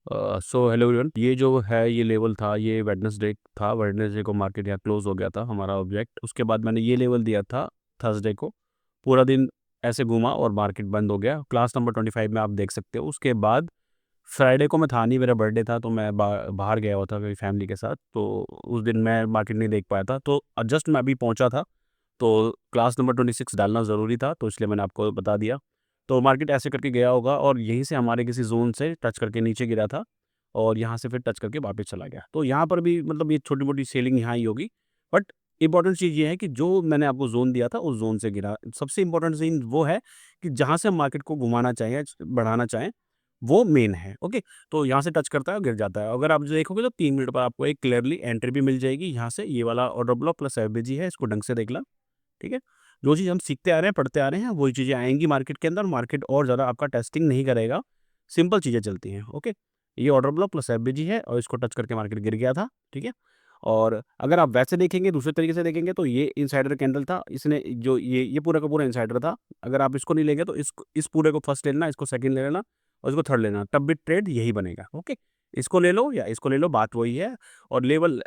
So hello everyone, ये जो है ये लेवल था, ये वेडनेसडे था। वेडनेसडे को मार्केट यहाँ क्लोज हो गया था हमारा ऑब्जेक्ट। उसके बाद मैंने ये लेवल दिया था थर्सडे को। पूरा दिन ऐसे घूमा और मार्केट बंद हो गया। क्लास नंबर 25 में आप देख सकते हो। उसके बाद फ्राइडे को मैं था नहीं, मेरा बर्थडे था, तो मैं बाहर गया हुआ था मेरी फैमिली के साथ, तो उस दिन मैं मार्केट नहीं देख पाया था। तो जस्ट मैं अभी पहुंचा था, तो क्लास नंबर 26 डालना ज़रूरी था, तो इसलिए मैंने आपको बता दिया। तो मार्केट ऐसे करके गया होगा और यहीं से हमारे किसी ज़ोन से टच करके नीचे गिरा था और यहाँ से फिर टच करके वापस चला गया। तो यहाँ पर भी मतलब ये छोटी-मोटी सेलिंग यहाँ ही होगी। बट इम्पोर्टेंट चीज़ ये है कि जो मैंने आपको ज़ोन दिया था उस ज़ोन से गिरा। सबसे इम्पोर्टेंट सीन वो है कि जहाँ से हम मार्केट को घुमाना चाहें, बढ़ाना चाहें, वो मेन है, ओके? तो यहाँ से टच करता है और गिर जाता है। अगर आप देखोगे तो 3 मिनट पर आपको एक क्लियरली एंट्री भी मिल जाएगी यहाँ से। ये वाला ऑर्डर ब्लॉक प्लस एफबीजी है, इसको ढंग से देख लें। ठीक है? जो चीज़ हम सीखते आ रहे हैं, पढ़ते आ रहे हैं, वही चीज़ें आएँगी मार्केट के अंदर। मार्केट और ज़्यादा आपका टेस्टिंग नहीं करेगा, सिंपल चीज़ें चलती हैं, ओके? ये ऑर्डर ब्लॉक प्लस एफबीजी है और इसको टच करके मार्केट गिर गया था, ठीक है? और अगर आप वैसे देखेंगे, दूसरे तरीके से देखेंगे तो ये इनसाइडर कैंडल था। इसने जो ये पूरा का पूरा इनसाइडर था। अगर आप इसको नहीं लेंगे तो इस पूरे को फर्स्ट ले लेना, इसको सेकंड ले लेना और इसको थर्ड लेना, तब भी ट्रेड यही बनेगा, ओके? इसको ले लो या इसको ले लो, बात वही है। और लेवल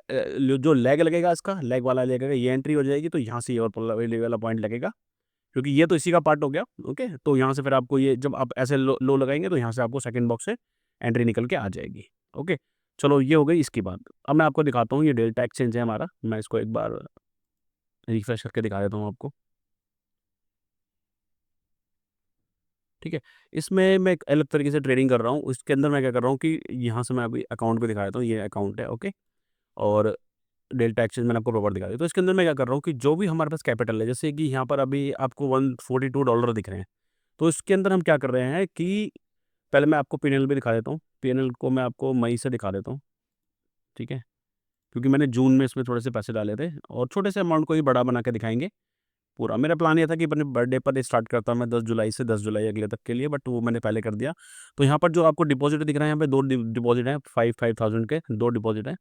जो लेग लगेगा, इसका लेग वाला लगेगा, ये एंट्री हो जाएगी, तो यहाँ से ये और ये वाला पॉइंट लगेगा, क्योंकि ये तो इसी का पार्ट हो गया, ओके? तो यहाँ से फिर आपको ये जब आप ऐसे लो लगाएँगे तो यहाँ से आपको सेकंड बॉक्स से एंट्री निकल के आ जाएगी, ओके? चलो ये हो गई इसकी बात। अब मैं आपको दिखाता हूँ, ये डेल्टा एक्सचेंज है हमारा। मैं इसको एक बार रिफ्रेश करके दिखा देता हूँ आपको, ठीक है? इसमें मैं एक अलग तरीके से ट्रेडिंग कर रहा हूँ। इसके अंदर मैं क्या कर रहा हूँ कि यहाँ से मैं अभी अकाउंट पे दिखा देता हूँ, ये अकाउंट है, ओके? और डेल्टा एक्सचेंज मैंने आपको प्रॉपर दिखा दिया। तो इसके अंदर मैं क्या कर रहा हूँ कि जो भी हमारे पास कैपिटल है, जैसे कि यहाँ पर अभी आपको $142 दिख रहे हैं। तो इसके अंदर हम क्या कर रहे हैं कि पहले मैं आपको पीएनएल भी दिखा देता हूँ। पीएनएल को मैं आपको मई से दिखा देता हूँ, ठीक है? क्योंकि मैंने जून में इसमें थोड़े से पैसे डाले थे और छोटे से अमाउंट को ही बड़ा बना के दिखाएँगे पूरा। मेरा प्लान ये था कि अपने बर्थडे पर स्टार्ट करता मैं 10 जुलाई से 10 जुलाई अगले तक के लिए, बट वो मैंने पहले कर दिया। तो यहाँ पर जो आपको डिपॉज़िट दिख रहा है, यहाँ पे 2 डिपॉज़िट हैं, 5,000 के 2 डिपॉज़िट हैं,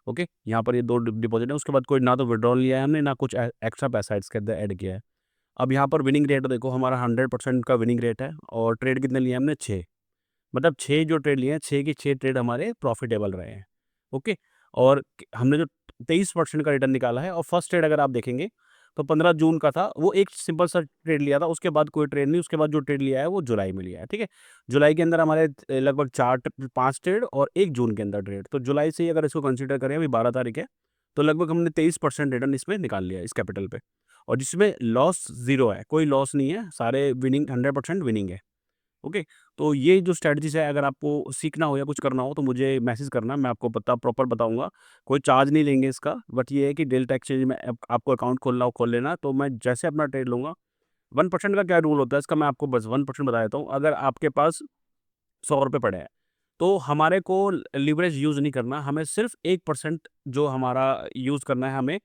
ओके? यहाँ पर ये 2 डिपॉज़िट हैं, उसके बाद कोई ना तो विथड्रॉल लिया है हमने, ना कुछ एक्स्ट्रा पैसा इसके अंदर ऐड किया है। अब यहाँ पर विनिंग रेट देखो, हमारा 100% का विनिंग रेट है और ट्रेड कितने लिए हमने? 6। मतलब 6 जो ट्रेड लिए हैं, 6 के 6 ट्रेड हमारे प्रॉफ़िटेबल रहे हैं, ओके? और क हमने जो 23% का रिटर्न निकाला है और फर्स्ट ट्रेड अगर आप देखेंगे, तो 15 जून का था, वो एक सिंपल सा ट्रेड लिया था, उसके बाद कोई ट्रेड नहीं, उसके बाद जो ट्रेड लिया है वो जुलाई में लिया है, ठीक है? जुलाई के अंदर हमारे लगभग 5 ट्रेड और 1 जून के अंदर ट्रेड, तो जुलाई से ही अगर इसको कंसीडर करें, अभी 12 तारीख है, तो लगभग हमने 23% रिटर्न इसमें निकाल लिया है इस कैपिटल पे। और जिसमें लॉस 0 है, कोई लॉस नहीं है, सारे विनिंग 100% विनिंग है। ओके, तो ये जो स्ट्रैटेजीज़ है, अगर आपको सीखना हो या कुछ करना हो तो मुझे मैसेज करना, मैं आपको प्रॉपर बताऊँगा। कोई चार्ज नहीं लेंगे इसका, बट ये है कि डेल्टा एक्सचेंज में आपको अकाउंट खोलना हो खोल लेना, तो मैं जैसे अपना ट्रेड लूँगा। 1% का क्या रूल होता है इसका, मैं आपको बस 1% बता देता हूँ। अगर आपके पास ₹100 पड़े हैं, तो हमारे को लिवरेज यूज़ नहीं करना, हमें सिर्फ़ 1% जो हमारा यूज़ करना है, हमें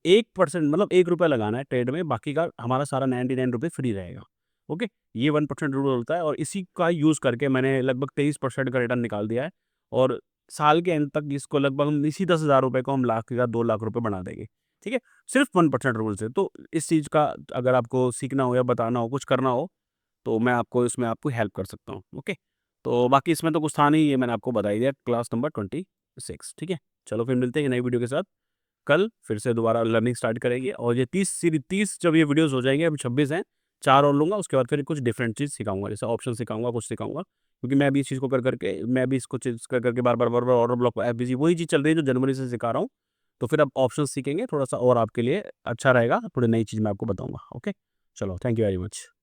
1% मतलब ₹1 लगाना है ट्रेड में, बाकी का हमारा सारा ₹99 फ्री रहेगा। ओके? ये 1% रूल होता है और इसी का यूज़ करके मैंने लगभग 23% का रिटर्न निकाल दिया है और साल के एंड तक इसको लगभग हम इसी ₹10,000 को हम लाख या 2 लाख रुपए बना देंगे। ठीक है? सिर्फ़ 1% रूल से। तो इस चीज़ का अगर आपको सीखना हो या बताना हो, कुछ करना हो, तो मैं आपको इसमें आपको हेल्प कर सकता हूँ। ओके? तो बाकी इसमें तो कुछ था नहीं, ये मैंने आपको बता ही दिया, क्लास नंबर 26, ठीक है? चलो फिर मिलते हैं नई वीडियो के साथ। कल फिर से दोबारा लर्निंग स्टार्ट करेंगे और ये 30 जब ये वीडियोज़ हो जाएँगे, अभी 26 हैं, 4 और लूँगा, उसके बाद फिर कुछ डिफरेंट चीज़ सिखाऊँगा, जैसे ऑप्शन सिखाऊँगा, कुछ सिखाऊँगा। क्योंकि मैं भी इस चीज़ को कर के मैं भी इसको चीज़ कर के बार-बार ऑर्डर ब्लॉक एफबीजी वही चीज़ चल रही है जो जनवरी से सिखा रहा हूँ। तो फिर अब ऑप्शंस सीखेंगे, थोड़ा-सा और आपके लिए अच्छा रहेगा, थोड़ी नई चीज़ मैं आपको बताऊँगा। ओके? चलो, थैंक यू वेरी मच।